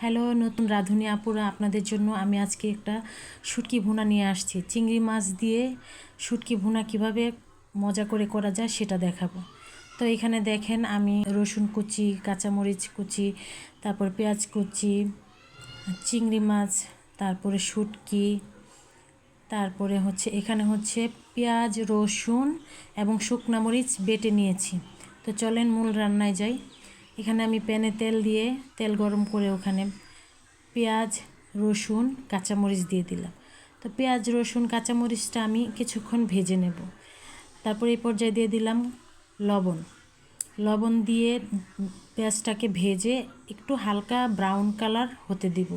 Hello, নতুন রাঁধুনি আপুরা, আপনাদের জন্য আমি আজকে একটা শুটকি ভুনা নিয়ে আসছি। চিংড়ি মাছ দিয়ে শুটকি ভুনা কিভাবে মজা করে করা যায় সেটা দেখাবো। তো এখানে দেখেন আমি রসুন কুচি, কাঁচামরিচ কুচি, তারপর পেঁয়াজ কুচি, চিংড়ি মাছ, তারপরে শুটকি, তারপরে এখানে পেঁয়াজ, রসুন এবং শুকনা মরিচ বেটে নিয়েছি। তো চলেন মূল রান্নায় যাই। এখানে আমি প্যানে তেল গরম করে ওখানে পেঁয়াজ, রসুন, কাঁচামরিচ দিয়ে দিলাম। তো পেঁয়াজ, রসুন, কাঁচামরিচটা আমি কিছুক্ষণ ভেজে নেব। তারপর এই পর্যায়ে দিয়ে দিলাম লবণ দিয়ে পেঁয়াজটাকে ভেজে একটু হালকা ব্রাউন কালার হতে দিব।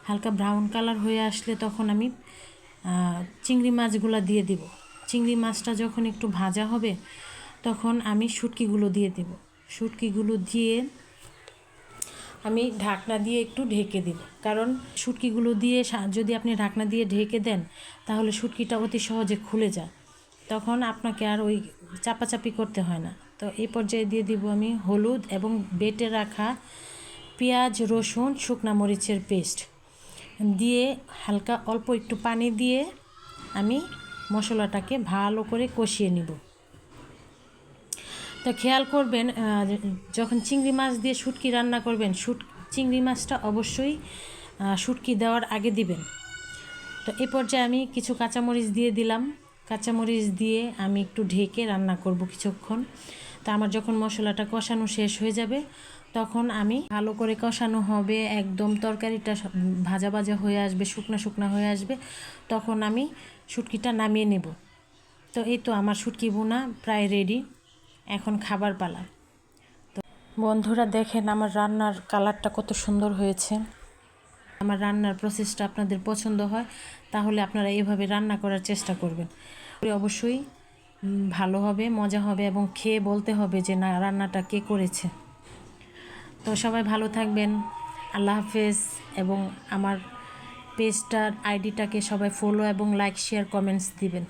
হালকা ব্রাউন কালার হয়ে আসলে তখন আমি চিংড়ি মাছগুলো দিয়ে দিব। চিংড়ি মাছটা যখন একটু ভাজা হবে তখন আমি শুটকিগুলো দিয়ে দেব। শুটকিগুলো দিয়ে আমি ঢাকনা দিয়ে একটু ঢেকে দেব, কারণ শুটকিগুলো দিয়ে যদি আপনি ঢাকনা দিয়ে ঢেকে দেন তাহলে শুটকিটা অতি সহজে খুলে যায়, তখন আপনাকে আর ওই চাপাচাপি করতে হয় না। তো এই পর্যায়ে দিয়ে দিব আমি হলুদ এবং বেটে রাখা পেঁয়াজ, রসুন, শুকনা মরিচের পেস্ট দিয়ে হালকা অল্প একটু পানি দিয়ে আমি মশলাটাকে ভালো করে কষিয়ে নিব। তো খেয়াল করবেন, যখন চিংড়ি মাছ দিয়ে শুটকি রান্না করবেন, চিংড়ি মাছটা অবশ্যই শুটকি দেওয়ার আগে দিবেন। তো এই পর্যায়ে আমি কিছু কাঁচামরিচ দিয়ে দিলাম। কাঁচামরিচ দিয়ে আমি একটু ঢেকে রান্না করব কিছুক্ষণ। তো আমার যখন মশলাটা কষানো শেষ হয়ে যাবে তখন আমি ভালো করে কষানো হবে, একদম তরকারিটা ভাজা ভাজা হয়ে আসবে, শুকনা শুকনা হয়ে আসবে, তখন আমি শুটকিটা নামিয়ে নেব। তো এই তো আমার শুটকি ভুনা প্রায় রেডি, এখন খাবার পালা। তো বন্ধুরা দেখেন আমার রান্নার কালারটা কত সুন্দর হয়েছে। আমার রান্নার প্রসেসটা আপনাদের পছন্দ হয় তাহলে আপনারা এভাবে রান্না করার চেষ্টা করবেন। অবশ্যই ভালো হবে, মজা হবে এবং খেয়ে বলতে হবে যে না, রান্নাটা কে করেছে। তো সবাই ভালো থাকবেন, আল্লাহ হাফেজ। এবং আমার পেজটার আইডিটাকে সবাই ফলো এবং লাইক, শেয়ার, কমেন্টস দিবেন।